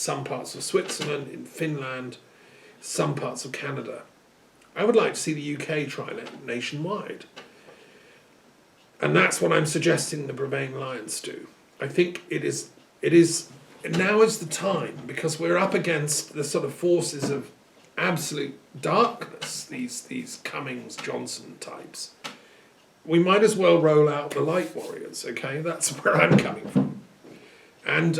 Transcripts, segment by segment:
some parts of Switzerland, in Finland, some parts of Canada. I would like to see the UK try it nationwide. And that's what I'm suggesting the Remain Alliance do. I think it is now is the time, because we're up against the sort of forces of absolute darkness, these Cummings Johnson types. We might as well roll out the light warriors, okay? That's where I'm coming from. And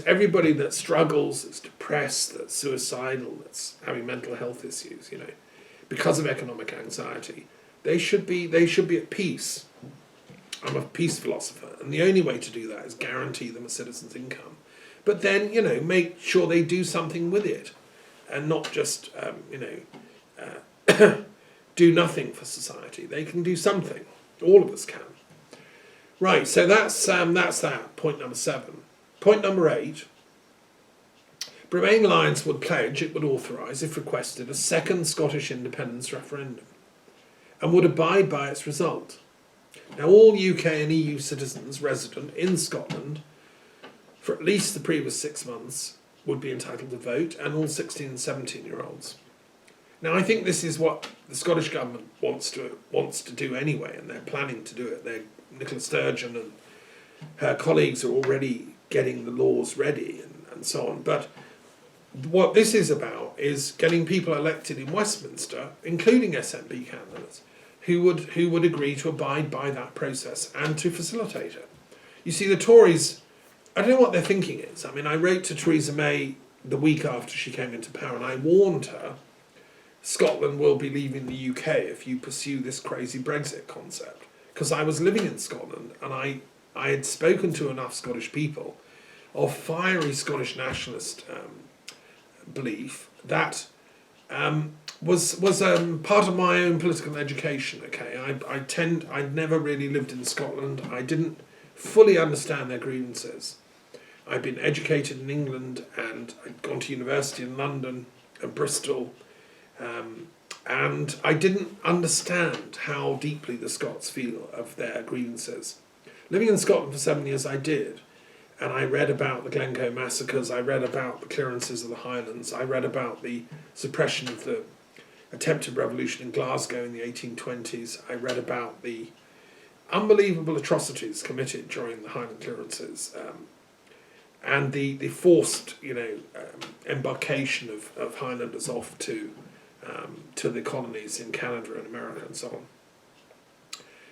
everybody that struggles, that's depressed, that's suicidal, that's having mental health issues, because of economic anxiety, they should be at peace. I'm a peace philosopher, and the only way to do that is guarantee them a citizen's income. But then, make sure they do something with it, and not just, do nothing for society. They can do something. All of us can. Right, so that's that, point number 7. Point number 8, Remain Alliance would pledge, it would authorise, if requested, a second Scottish independence referendum, and would abide by its result. Now, all UK and EU citizens resident in Scotland for at least the previous 6 months would be entitled to vote, and all 16 and 17-year-olds. Now, I think this is what the Scottish Government wants to do anyway, and they're planning to do it. Nicola Sturgeon and her colleagues are already getting the laws ready and so on. But what this is about is getting people elected in Westminster, including SNP candidates, who would agree to abide by that process and to facilitate it. You see, the Tories, I don't know what their thinking is. I mean, I wrote to Theresa May the week after she came into power, and I warned her, Scotland will be leaving the UK if you pursue this crazy Brexit concept. Because I was living in Scotland, and I had spoken to enough Scottish people of fiery Scottish nationalist belief that was part of my own political education. Okay, I'd never really lived in Scotland. I didn't fully understand their grievances. I'd been educated in England, and I'd gone to university in London and Bristol, and I didn't understand how deeply the Scots feel of their grievances. Living in Scotland for 7 years, I did. And I read about the Glencoe massacres, I read about the clearances of the Highlands, I read about the suppression of the attempted revolution in Glasgow in the 1820s, I read about the unbelievable atrocities committed during the Highland clearances, and the forced embarkation of Highlanders off to the colonies in Canada and America and so on.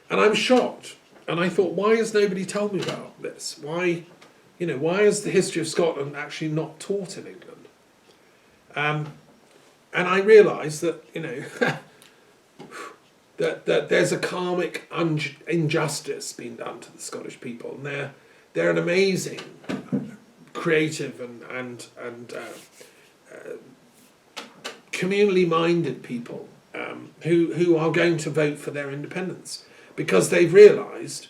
And I'm shocked. And I thought, why has nobody told me about this? Why is the history of Scotland actually not taught in England? And I realised that, that there's a karmic injustice being done to the Scottish people, and they're an amazing, creative and communally minded people who are going to vote for their independence, because they've realised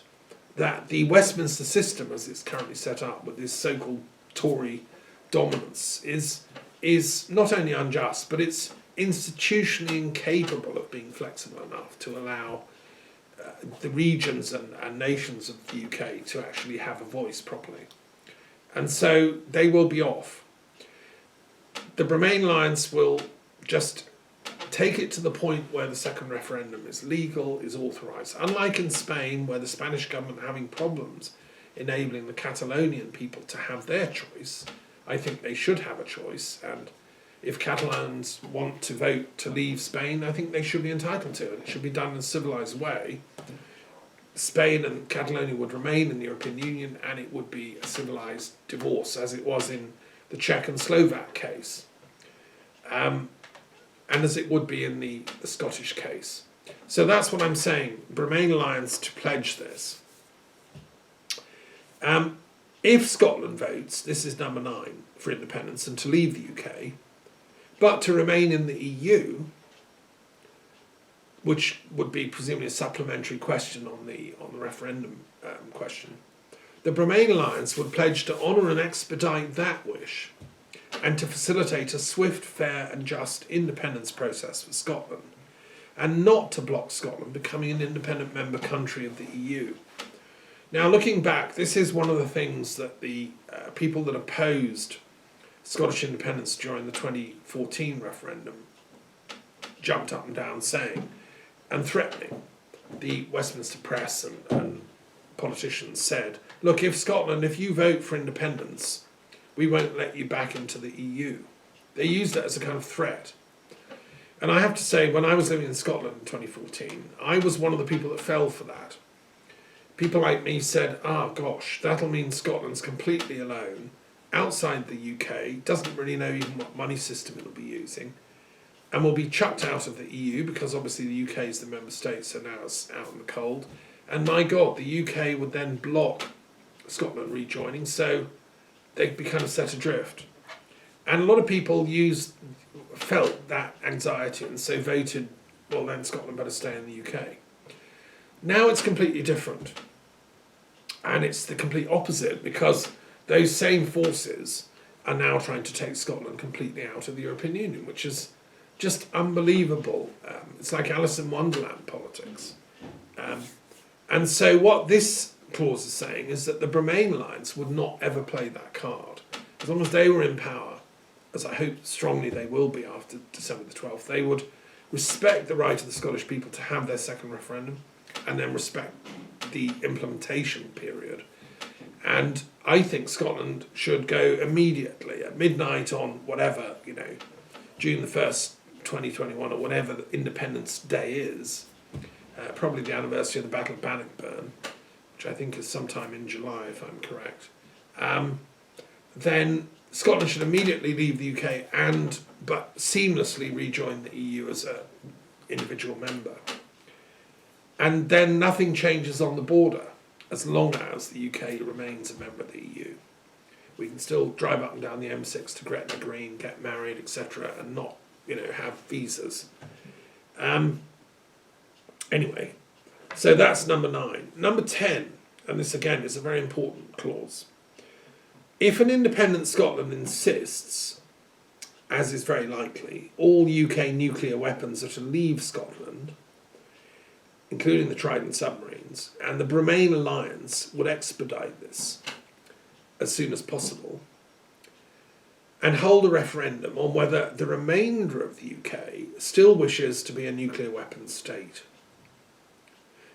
that the Westminster system, as it's currently set up with this so-called Tory dominance, is not only unjust, but it's institutionally incapable of being flexible enough to allow the regions and nations of the UK to actually have a voice properly. And so they will be off. The Remain Alliance will just take it to the point where the second referendum is legal, is authorised. Unlike in Spain, where the Spanish government are having problems enabling the Catalonian people to have their choice, I think they should have a choice. And if Catalans want to vote to leave Spain, I think they should be entitled to it. It should be done in a civilised way. Spain and Catalonia would remain in the European Union, and it would be a civilised divorce, as it was in the Czech and Slovak case. And as it would be in the Scottish case. So that's what I'm saying, Remain Alliance to pledge this. If Scotland votes, this is number 9, for independence and to leave the UK, but to remain in the EU, which would be presumably a supplementary question on the referendum question, the Remain Alliance would pledge to honour and expedite that wish, and to facilitate a swift, fair and just independence process for Scotland, and not to block Scotland becoming an independent member country of the EU. Now, looking back, this is one of the things that the people that opposed Scottish independence during the 2014 referendum jumped up and down saying and threatening. The Westminster press and politicians said, look, if Scotland, if you vote for independence, we won't let you back into the EU. They used it as a kind of threat. And I have to say, when I was living in Scotland in 2014, I was one of the people that fell for that. People like me said, gosh, that'll mean Scotland's completely alone, outside the UK, doesn't really know even what money system it'll be using, and will be chucked out of the EU because obviously the UK is the member state, so now it's out in the cold. And my God, the UK would then block Scotland rejoining, so they'd be kind of set adrift. And a lot of people felt that anxiety and so voted, well then Scotland better stay in the UK. Now it's completely different. And it's the complete opposite because those same forces are now trying to take Scotland completely out of the European Union, which is just unbelievable. It's like Alice in Wonderland politics. And so what this clause is saying is that the Bremain Alliance would not ever play that card. As long as they were in power, as I hope strongly they will be after December the 12th, they would respect the right of the Scottish people to have their second referendum and then respect the implementation period. And I think Scotland should go immediately at midnight on whatever, June the 1st, 2021, or whatever the Independence Day is, probably the anniversary of the Battle of Bannockburn, which I think is sometime in July, if I'm correct. Then Scotland should immediately leave the UK but seamlessly rejoin the EU as an individual member. And then nothing changes on the border as long as the UK remains a member of the EU. We can still drive up and down the M6 to Gretna Green, get married, etc., and not, have visas. Anyway, so that's number 9. Number 10, and this again is a very important clause. If an independent Scotland insists, as is very likely, all UK nuclear weapons are to leave Scotland, including the Trident submarines, and the Bremain Alliance would expedite this as soon as possible, and hold a referendum on whether the remainder of the UK still wishes to be a nuclear weapons state.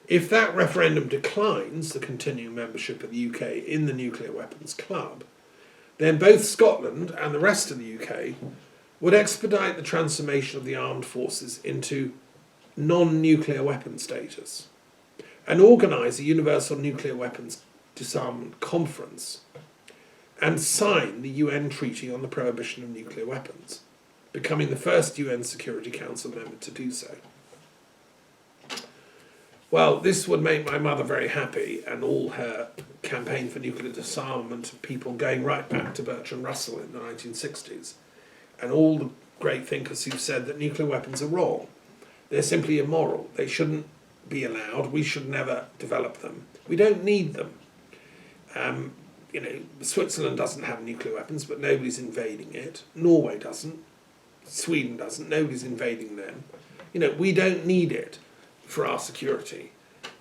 If that referendum declines the continuing membership of the UK in the Nuclear Weapons Club, then both Scotland and the rest of the UK would expedite the transformation of the armed forces into non-nuclear weapon status and organise a universal nuclear weapons disarmament conference and sign the UN Treaty on the Prohibition of Nuclear Weapons, becoming the first UN Security Council member to do so. Well, this would make my mother very happy, and all her campaign for nuclear disarmament of people going right back to Bertrand Russell in the 1960s, and all the great thinkers who've said that nuclear weapons are wrong. They're simply immoral. They shouldn't be allowed. We should never develop them. We don't need them. Switzerland doesn't have nuclear weapons, but nobody's invading it. Norway doesn't. Sweden doesn't. Nobody's invading them. We don't need it for our security.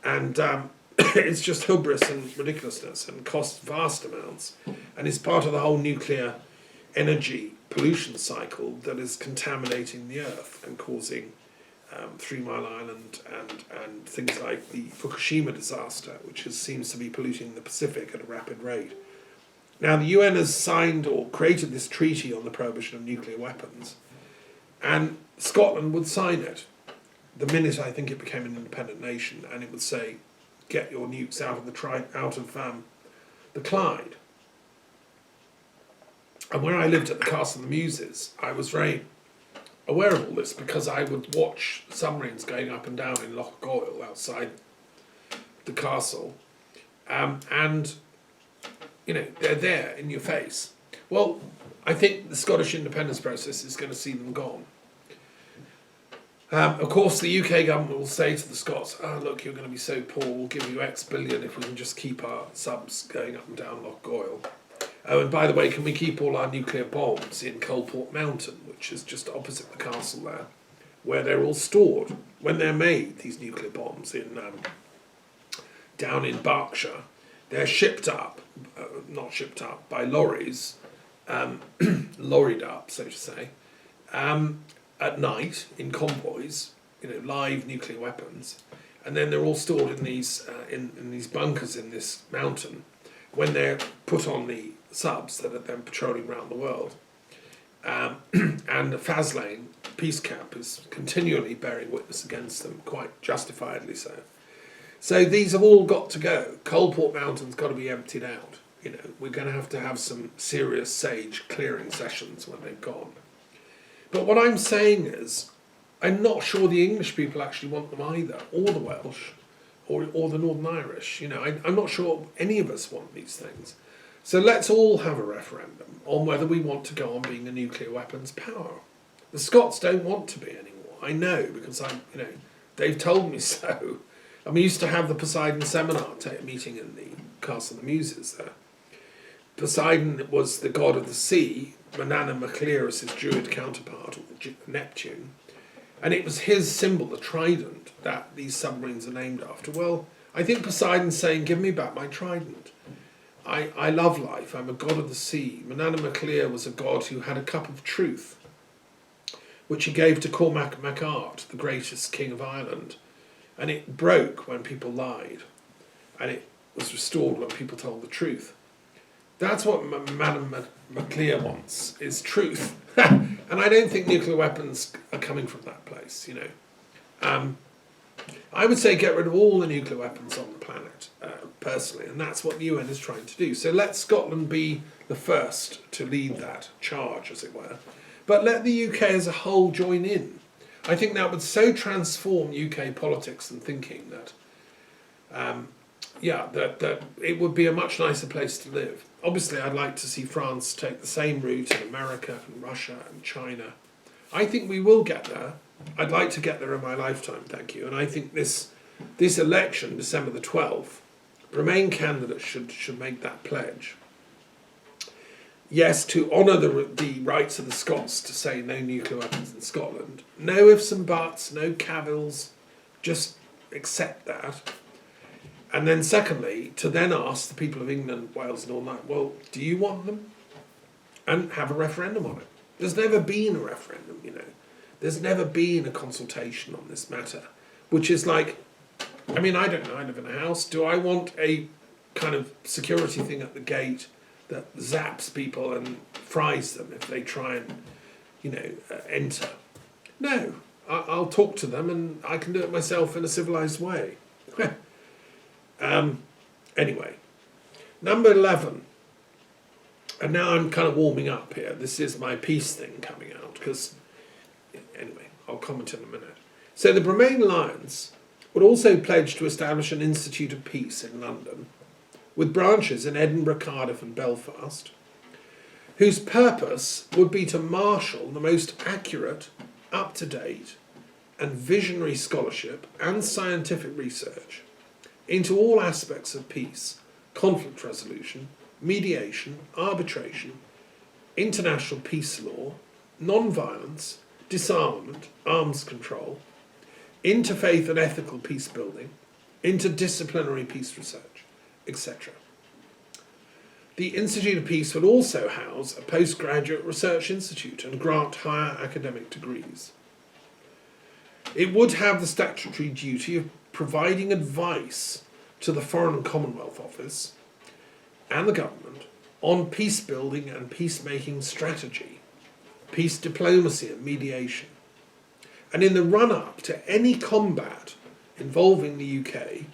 And it's just hubris and ridiculousness and costs vast amounts. And it's part of the whole nuclear energy pollution cycle that is contaminating the earth and causing 3 Mile Island and things like the Fukushima disaster, which seems to be polluting the Pacific at a rapid rate. Now, the UN has signed or created this treaty on the prohibition of nuclear weapons, and Scotland would sign it the minute I think it became an independent nation, and it would say, get your nukes out of the Clyde. And where I lived at the Castle of the Muses, I was very aware of all this because I would watch submarines going up and down in Loch Goil outside the castle, and they're there in your face. Well, I think the Scottish independence process is going to see them gone. Of course, the UK government will say to the Scots, look, you're going to be so poor, we'll give you X billion if we can just keep our subs going up and down Loch Goil. Oh, and by the way, can we keep all our nuclear bombs in Coalport Mountain, which is just opposite the castle there, where they're all stored. When they're made, these nuclear bombs down in Berkshire, they're not shipped up by lorries lorried up, so to say, at night in convoys, live nuclear weapons, and then they're all stored in these bunkers in this mountain. When they're put on the subs that are then patrolling around the world, and Faslane peace camp is continually bearing witness against them, quite justifiably so. So these have all got to go. Coalport Mountain's got to be emptied out. We're going to have some serious sage clearing sessions when they've gone. But what I'm saying is, I'm not sure the English people actually want them either, or the Welsh, or the Northern Irish. I'm not sure any of us want these things. So let's all have a referendum on whether we want to go on being a nuclear weapons power. The Scots don't want to be anymore. I know, because they've told me so. And we used to have the Poseidon seminar meeting in the Castle of the Muses there. Poseidon was the god of the sea, Manana Maclear is his druid counterpart, Neptune. And it was his symbol, the trident, that these submarines are named after. Well, I think Poseidon's saying, give me back my trident. I love life, I'm a god of the sea. Manana Maclear was a god who had a cup of truth, which he gave to Cormac MacArt, the greatest king of Ireland. And it broke when people lied, and it was restored when people told the truth. That's what Madame Maclear wants, is truth. And I don't think nuclear weapons are coming from that place, I would say get rid of all the nuclear weapons on the planet, personally, and that's what the UN is trying to do. So let Scotland be the first to lead that charge, as it were. But let the UK as a whole join in. I think that would so transform UK politics and thinking that, that it would be a much nicer place to live. Obviously, I'd like to see France take the same route in America and Russia and China. I think we will get there. I'd like to get there in my lifetime, thank you. And I think this election, December the 12th, Remain candidates should make that pledge. Yes, to honour the rights of the Scots to say no nuclear weapons in Scotland. No ifs and buts, no cavils, just accept that. And then secondly, to then ask the people of England, Wales and all that, well, do you want them? And have a referendum on it. There's never been a referendum, There's never been a consultation on this matter, which is like, I don't know, I live in a house. Do I want a kind of security thing at the gate that zaps people and fries them if they try and, enter? No, I'll talk to them and I can do it myself in a civilised way. Anyway, number 11. And now I'm kind of warming up here. This is my peace thing coming out, because, anyway, I'll comment in a minute. So the Bremain Lions would also pledge to establish an Institute of Peace in London, with branches in Edinburgh, Cardiff and Belfast, whose purpose would be to marshal the most accurate, up-to-date and visionary scholarship and scientific research into all aspects of peace, conflict resolution, mediation, arbitration, international peace law, non-violence, disarmament, arms control, interfaith and ethical peace building, interdisciplinary peace research, etc. The Institute of Peace would also house a postgraduate research institute and grant higher academic degrees. It would have the statutory duty of providing advice to the Foreign Commonwealth Office and the government on peace building and peacemaking strategy, peace diplomacy and mediation. And in the run-up to any combat involving the UK,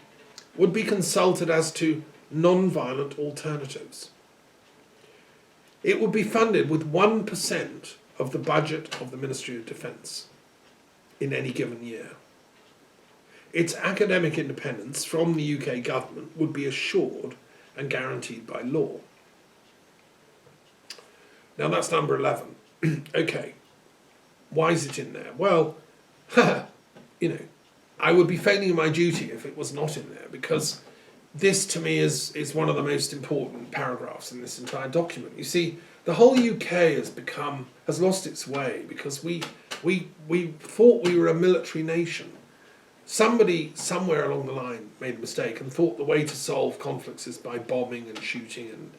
would be consulted as to non-violent alternatives. It would be funded with 1% of the budget of the Ministry of Defence in any given year. Its academic independence from the UK government would be assured and guaranteed by law. Now that's number 11. Okay, why is it in there? Well, I would be failing my duty if it was not in there, because this to me is one of the most important paragraphs in this entire document. You see, the whole UK has lost its way because we thought we were a military nation. Somebody somewhere along the line made a mistake and thought the way to solve conflicts is by bombing and shooting and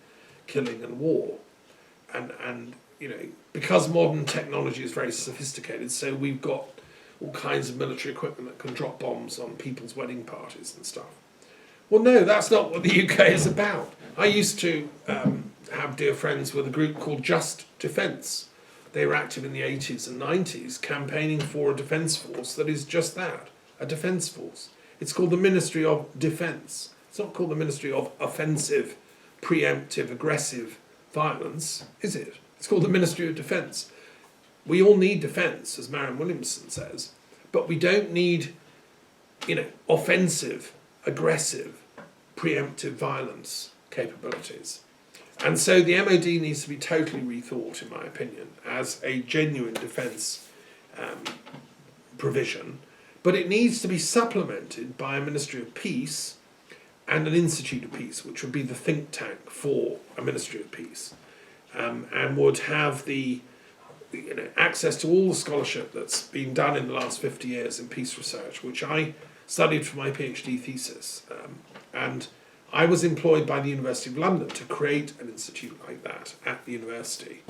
killing and war. and you know, because modern technology is very sophisticated, so we've got all kinds of military equipment that can drop bombs on people's wedding parties and stuff. Well, no, that's not what the UK is about. I used to have dear friends with a group called Just Defence. They were active in the 80s and 90s, campaigning for a defence force that is just that, a defence force. It's called the Ministry of Defence. It's not called the Ministry of Offensive, Preemptive, Aggressive Violence, is it? It's called the Ministry of Defence. We all need defence, as Marianne Williamson says, but we don't need, you know, offensive, aggressive, preemptive violence capabilities. And so the MOD needs to be totally rethought, in my opinion, as a genuine defence provision, but it needs to be supplemented by a Ministry of Peace and an Institute of Peace, which would be the think tank for a Ministry of Peace, and would have the access to all the scholarship that's been done in the last 50 years in peace research, which I studied for my PhD thesis. And I was employed by the University of London to create an institute like that at the university.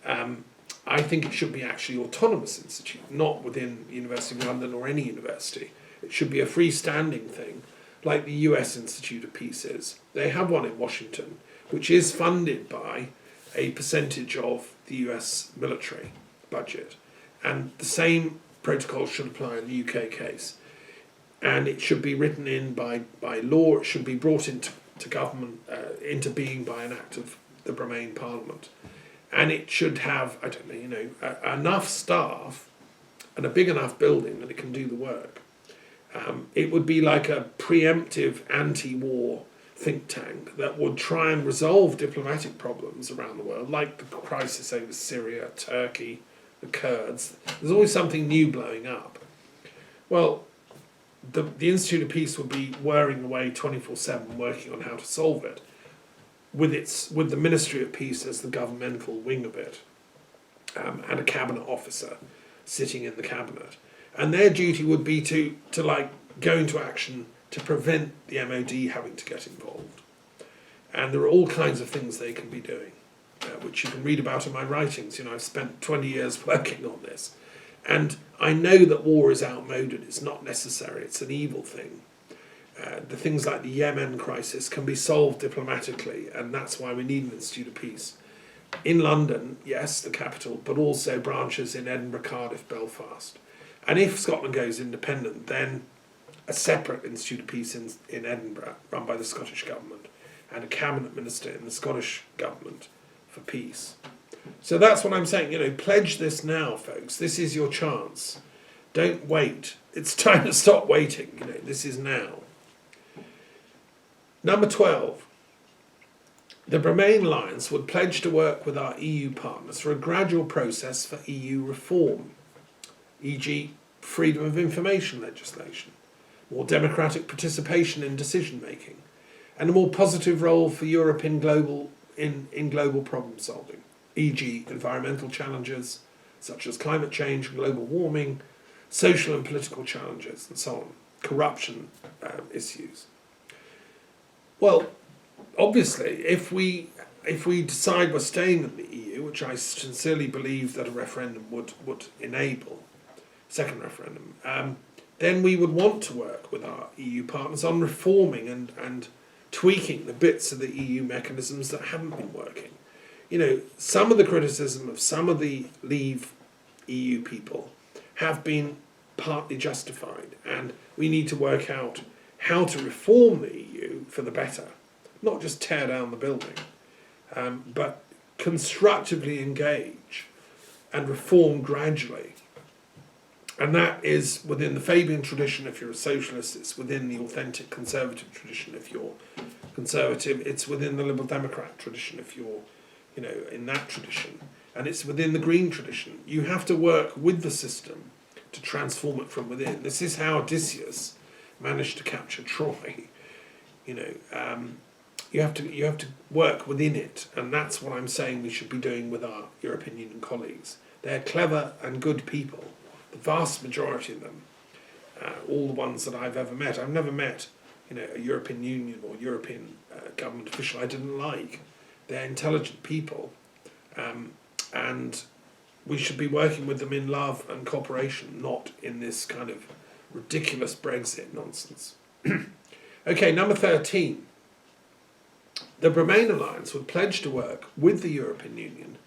I think it should be actually an autonomous institute, not within the University of London or any university. It should be a freestanding thing, like the US Institute of Peace is. They have one in Washington, which is funded by a percentage of the US military budget. And the same protocol should apply in the UK case. And it should be written in by law. It should be brought into government, into being by an act of the Bremain Parliament. And it should have, I don't know, you know, enough staff and a big enough building that it can do the work. It would be like a preemptive anti-war think tank that would try and resolve diplomatic problems around the world, like the crisis over Syria, Turkey, the Kurds. There's always something new blowing up. Well, the Institute of Peace would be whirring away 24/7 working on how to solve it, with the Ministry of Peace as the governmental wing of it, and a cabinet officer sitting in the cabinet. And their duty would be to like go into action to prevent the MOD having to get involved. And there are all kinds of things they can be doing, which you can read about in my writings. You know, I've spent 20 years working on this. And I know that war is outmoded, it's not necessary, it's an evil thing. The things like the Yemen crisis can be solved diplomatically, and that's why we need an Institute of Peace. In London, yes, the capital, but also branches in Edinburgh, Cardiff, Belfast. And if Scotland goes independent, then a separate Institute of Peace in Edinburgh, run by the Scottish Government, and a cabinet minister in the Scottish Government for peace. So that's what I'm saying, you know, pledge this now, folks. This is your chance. Don't wait. It's time to stop waiting, you know, this is now. Number 12. The Bremain Alliance would pledge to work with our EU partners for a gradual process for EU reform, e.g. freedom of information legislation, more democratic participation in decision making, and a more positive role for Europe in global problem solving, e.g. environmental challenges such as climate change and global warming, social and political challenges and so on, corruption issues. Well, obviously, if we decide we're staying in the EU, which I sincerely believe that a referendum would enable, second referendum, then we would want to work with our EU partners on reforming and tweaking the bits of the EU mechanisms that haven't been working. You know, some of the criticism of some of the Leave EU people have been partly justified, and we need to work out how to reform the EU for the better, not just tear down the building, but constructively engage and reform gradually. And that is within the Fabian tradition if you're a socialist, it's within the authentic conservative tradition if you're conservative, it's within the liberal democrat tradition if you're, you know, in that tradition, and it's within the green tradition. You have to work with the system to transform it from within. This is how Odysseus managed to capture Troy. You know, you have to work within it, and that's what I'm saying we should be doing with our European Union colleagues. They're clever and good people. The vast majority of them, all the ones that I've ever met. I've never met, you know, a European Union or European government official I didn't like. They're intelligent people. and we should be working with them in love and cooperation, not in this kind of ridiculous Brexit nonsense. Okay, number 13. The Remain Alliance would pledge to work with the European Union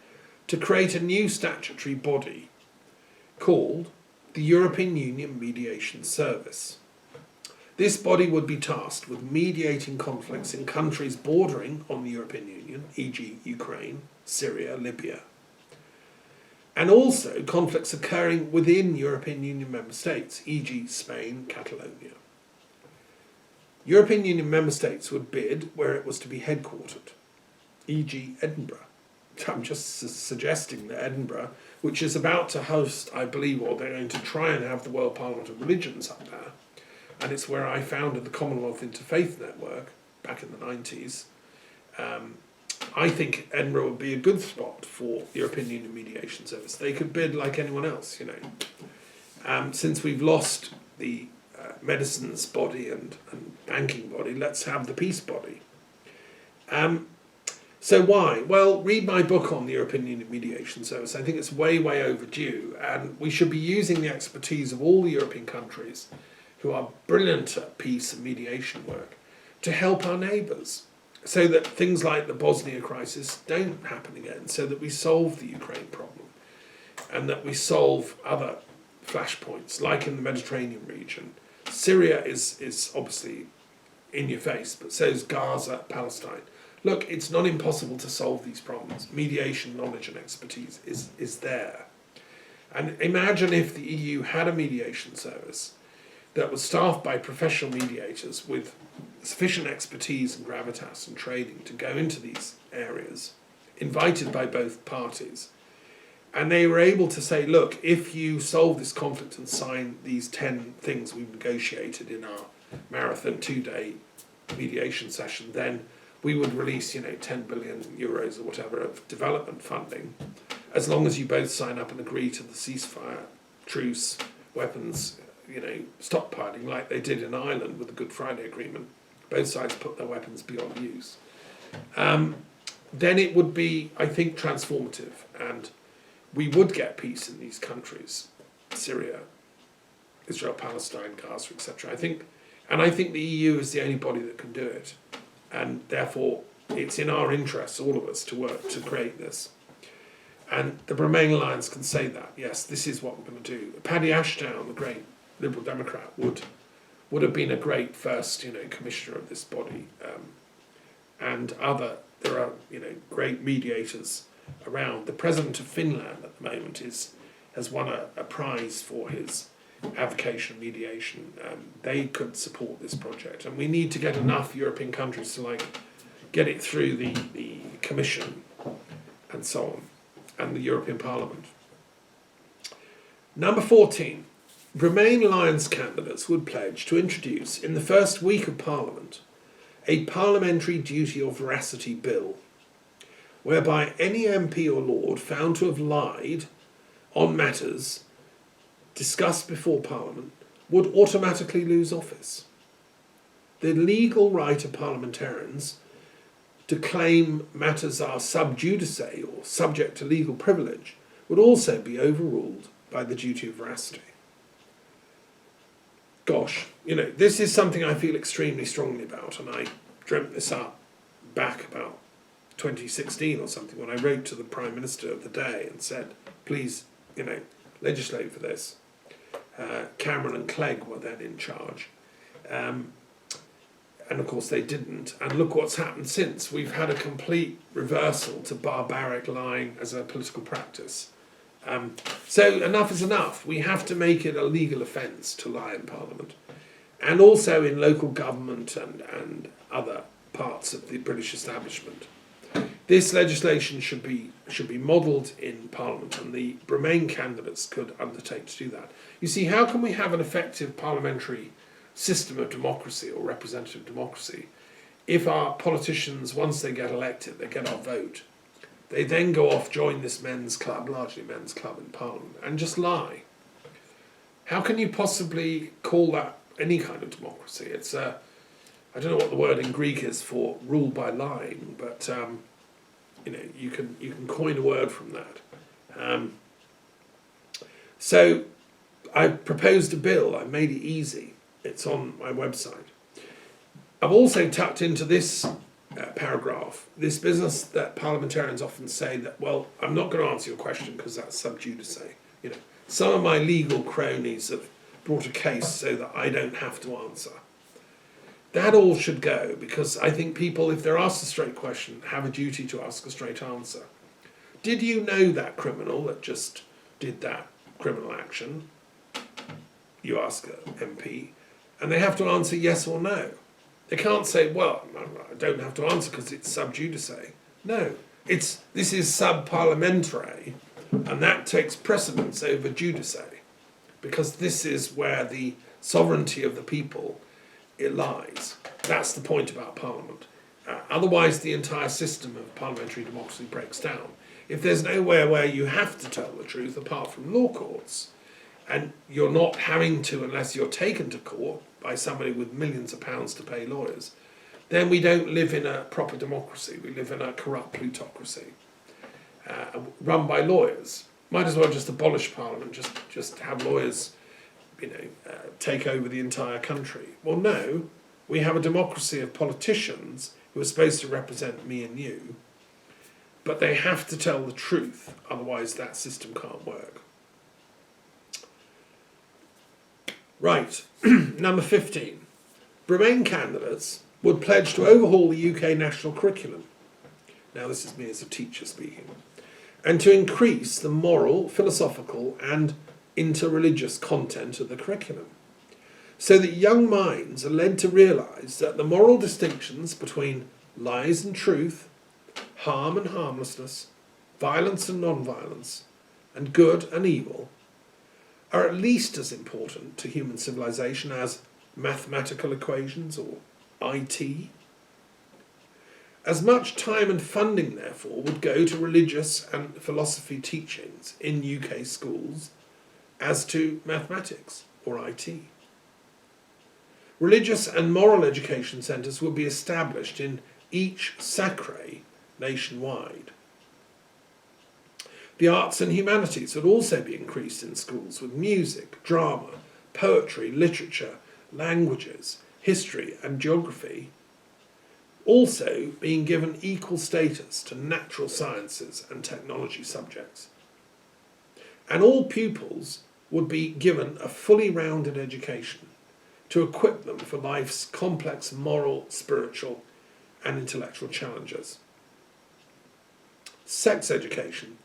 to create a new statutory body called the European Union Mediation Service. This body would be tasked with mediating conflicts in countries bordering on the European Union, e.g. Ukraine, Syria, Libya, and also conflicts occurring within European Union member states, e.g. Spain, Catalonia. European Union member states would bid where it was to be headquartered, e.g. Edinburgh. I'm just suggesting that Edinburgh, which is about to host, I believe, or they're going to try and have the World Parliament of Religions up there, and it's where I founded the Commonwealth Interfaith Network back in the 90s. I think Edinburgh would be a good spot for the European Union Mediation Service. They could bid like anyone else, you know. Since we've lost the medicines body and banking body, let's have the peace body. So why? Well, read my book on the European Union Mediation Service. I think it's way, way overdue, and we should be using the expertise of all the European countries who are brilliant at peace and mediation work to help our neighbours, so that things like the Bosnia crisis don't happen again, so that we solve the Ukraine problem, and that we solve other flashpoints, like in the Mediterranean region. Syria is obviously in your face, but so is Gaza, Palestine. Look, it's not impossible to solve these problems. Mediation, knowledge and expertise is there. And imagine if the EU had a mediation service that was staffed by professional mediators with sufficient expertise and gravitas and training to go into these areas, invited by both parties. And they were able to say, look, if you solve this conflict and sign these 10 things we've negotiated in our marathon 2-day mediation session, then we would release, 10 billion euros or whatever of development funding, as long as you both sign up and agree to the ceasefire, truce, weapons, stockpiling, like they did in Ireland with the Good Friday Agreement. Both sides put their weapons beyond use. Then it would be, I think, transformative, and we would get peace in these countries, Syria, Israel, Palestine, Gaza, etc. I think the EU is the only body that can do it, and therefore it's in our interests, all of us, to work to create this. And the Remain Alliance can say that, yes, this is what we're going to do. Paddy Ashdown, the great Liberal Democrat, would have been a great first, commissioner of this body, and there are, great mediators around. The president of Finland at the moment has won a prize for his avocation mediation. They could support this project, and we need to get enough European countries to get it through the Commission and so on, and the European Parliament. Number 14. Remain Alliance candidates would pledge to introduce, in the first week of Parliament, a Parliamentary Duty of Veracity Bill, whereby any MP or Lord found to have lied on matters discussed before Parliament would automatically lose office. The legal right of parliamentarians to claim matters are sub judice or subject to legal privilege would also be overruled by the duty of veracity. Gosh, this is something I feel extremely strongly about, and I dreamt this up back about 2016 or something when I wrote to the Prime Minister of the day and said, please, legislate for this. Cameron and Clegg were then in charge. And of course they didn't. And look what's happened since. We've had a complete reversal to barbaric lying as a political practice. So enough is enough. We have to make it a legal offence to lie in Parliament, and also in local government and other parts of the British establishment. This legislation should be modelled in Parliament, and the Remain candidates could undertake to do that. You see, how can we have an effective parliamentary system of democracy or representative democracy if our politicians, once they get elected, they get our vote, they then go off, join this men's club, largely men's club in Parliament, and just lie? How can you possibly call that any kind of democracy? It's I don't know what the word in Greek is for rule by lying, but you can coin a word from that. So I proposed a bill. I made it easy. It's on my website. I've also tucked into this paragraph this business that parliamentarians often say that, well, I'm not going to answer your question because that's sub judice. Some of my legal cronies have brought a case so that I don't have to answer. That all should go, because I think people, if they're asked a straight question, have a duty to ask a straight answer. Did you know that criminal that just did that criminal action? You ask an MP, and they have to answer yes or no. They can't say, well, I don't have to answer because it's sub judice. No, this is sub-parliamentary, and that takes precedence over judice, because this is where the sovereignty of the people, it lies. That's the point about Parliament. Otherwise, the entire system of parliamentary democracy breaks down. If there's nowhere where you have to tell the truth apart from law courts, and you're not having to unless you're taken to court by somebody with millions of pounds to pay lawyers, then we don't live in a proper democracy. We live in a corrupt plutocracy run by lawyers. Might as well just abolish Parliament, just have lawyers take over the entire country. Well, no, we have a democracy of politicians who are supposed to represent me and you, but they have to tell the truth, otherwise that system can't work. Right, number 15. Remain candidates would pledge to overhaul the UK national curriculum. Now this is me as a teacher speaking. And to increase the moral, philosophical and interreligious content of the curriculum, so that young minds are led to realise that the moral distinctions between lies and truth, harm and harmlessness, violence and non-violence, and good and evil are at least as important to human civilization as mathematical equations or IT. As much time and funding, therefore, would go to religious and philosophy teachings in UK schools as to mathematics or IT. Religious and moral education centres would be established in each sacre nationwide. The arts and humanities would also be increased in schools with music, drama, poetry, literature, languages, history and geography also being given equal status to natural sciences and technology subjects. And all pupils would be given a fully rounded education to equip them for life's complex moral, spiritual and intellectual challenges. Sex education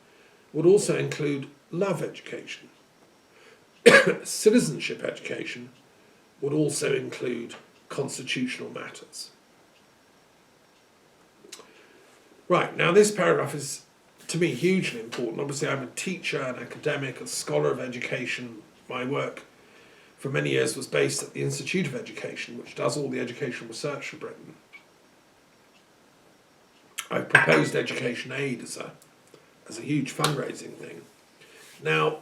would also include love education. Citizenship education would also include constitutional matters. Right, now this paragraph is, to me, hugely important. Obviously, I'm a teacher, an academic, a scholar of education. My work for many years was based at the Institute of Education, which does all the educational research for Britain. I've proposed education aid as a huge fundraising thing. Now,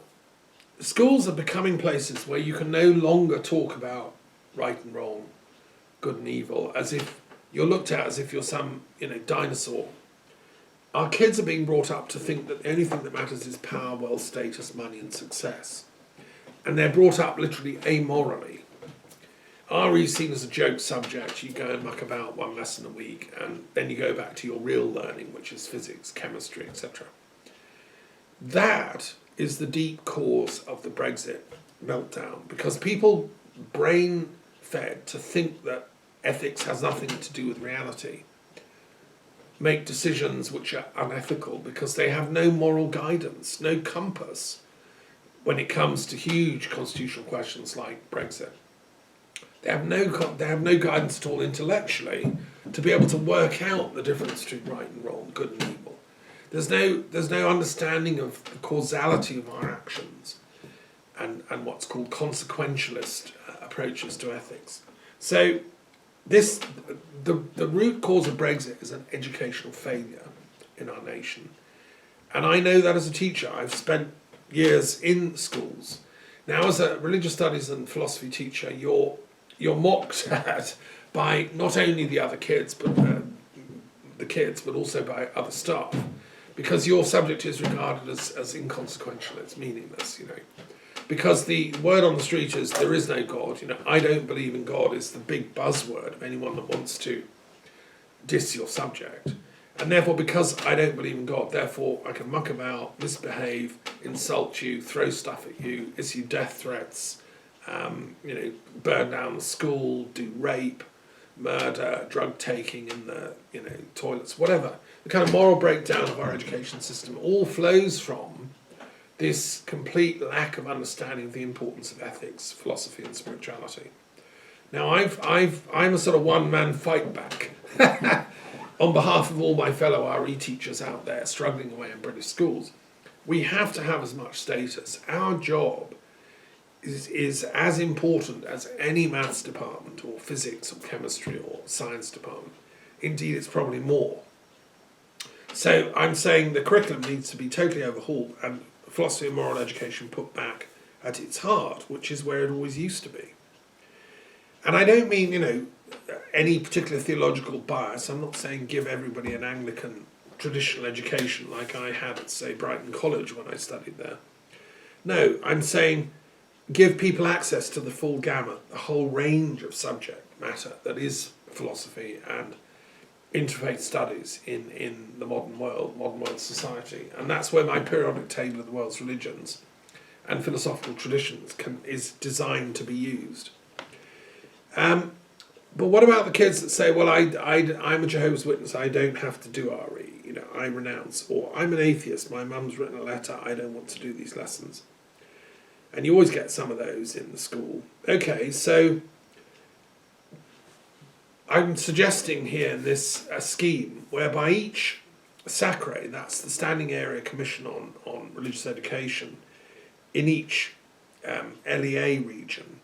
schools are becoming places where you can no longer talk about right and wrong, good and evil, as if you're looked at as if you're some, dinosaur. Our kids are being brought up to think that the only thing that matters is power, wealth, status, money and success. And they're brought up literally amorally. RE is seen as a joke subject. You go and muck about one lesson a week and then you go back to your real learning, which is physics, chemistry, etc. That is the deep cause of the Brexit meltdown, because people brain-fed to think that ethics has nothing to do with reality make decisions which are unethical because they have no moral guidance, no compass when it comes to huge constitutional questions like Brexit. They have no guidance at all intellectually to be able to work out the difference between right and wrong, good and evil. There's no understanding of the causality of our actions and what's called consequentialist approaches to ethics. So the root cause of Brexit is an educational failure in our nation. And I know that as a teacher. I've spent years in schools. Now, as a religious studies and philosophy teacher, you're mocked at by not only the other kids, but the kids, but also by other staff, because your subject is regarded as inconsequential, it's meaningless, you know. Because the word on the street is there is no God, you know, I don't believe in God is the big buzzword of anyone that wants to diss your subject. And therefore, because I don't believe in God, therefore I can muck about, misbehave, insult you, throw stuff at you, issue death threats, you know, burn down the school, do rape, murder, drug taking in the, you know, toilets, whatever. The kind of moral breakdown of our education system all flows from this complete lack of understanding of the importance of ethics, philosophy, and spirituality. Now, I'm a sort of one-man fight back on behalf of all my fellow RE teachers out there struggling away in British schools. We have to have as much status. Our job is as important as any maths department or physics or chemistry or science department. Indeed, it's probably more. So I'm saying the curriculum needs to be totally overhauled and philosophy and moral education put back at its heart, which is where it always used to be. And I don't mean, you know, any particular theological bias. I'm not saying give everybody an Anglican traditional education like I had at, say, Brighton College when I studied there. No, I'm saying give people access to the full gamut, the whole range of subject matter that is philosophy and interfaith studies in the modern world society. And that's where my periodic table of the world's religions and philosophical traditions is designed to be used. But what about the kids that say, well, I'm a Jehovah's Witness, I don't have to do RE, you know, I renounce, or I'm an atheist, my mum's written a letter, I don't want to do these lessons. And you always get some of those in the school. Okay, so I'm suggesting here this scheme whereby each SACRE, that's the Standing Area Commission on Religious Education, in each LEA region,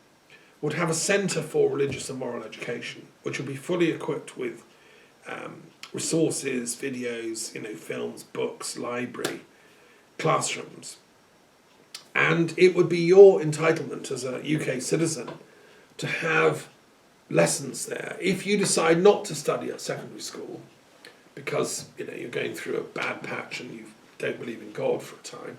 would have a centre for religious and moral education, which will be fully equipped with resources, videos, you know, films, books, library, classrooms. And it would be your entitlement as a UK citizen to have lessons there. If you decide not to study at secondary school because, you know, you're going through a bad patch and you don't believe in God for a time,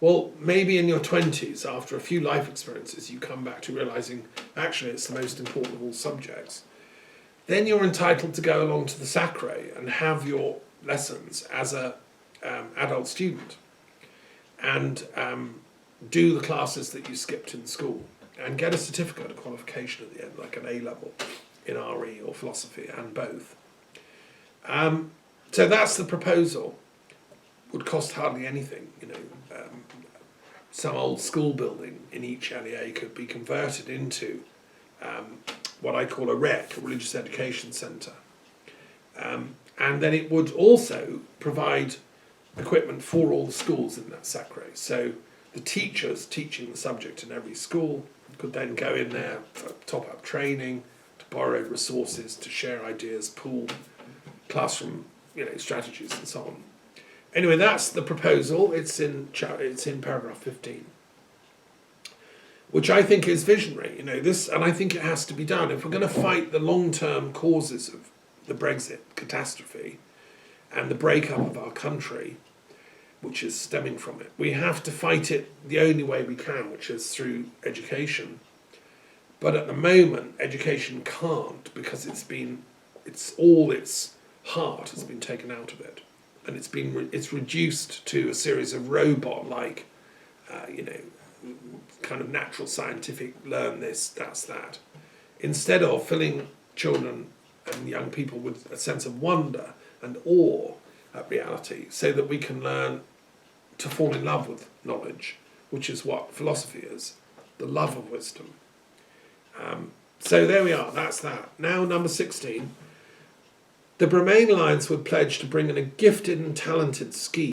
well, maybe in your 20s, after a few life experiences, you come back to realising actually it's the most important of all subjects. Then you're entitled to go along to the SACRE and have your lessons as a adult student and do the classes that you skipped in school and get a certificate, a qualification at the end, like an A-level in RE or philosophy, and both. So that's the proposal. Would cost hardly anything, you know. Some old school building in each LEA could be converted into what I call a REC, a Religious Education Centre. And then it would also provide equipment for all the schools in that SACRE. So the teachers teaching the subject in every school could then go in there for top-up training, to borrow resources, to share ideas, pool classroom, you know, strategies and so on. Anyway, that's the proposal. It's in paragraph 15, which I think is visionary. You know, this, and I think it has to be done if we're going to fight the long-term causes of the Brexit catastrophe and the breakup of our country, which is stemming from it. We have to fight it the only way we can, which is through education. But at the moment, education can't, because all its heart has been taken out of it. And it's reduced to a series of robot-like, you know, kind of natural scientific, learn this, that's that. Instead of filling children and young people with a sense of wonder and awe at reality, so that we can learn to fall in love with knowledge, which is what philosophy is, the love of wisdom. So there we are, that's that. Now number 16. The Bremain Alliance would pledge to bring in a gifted and talented scheme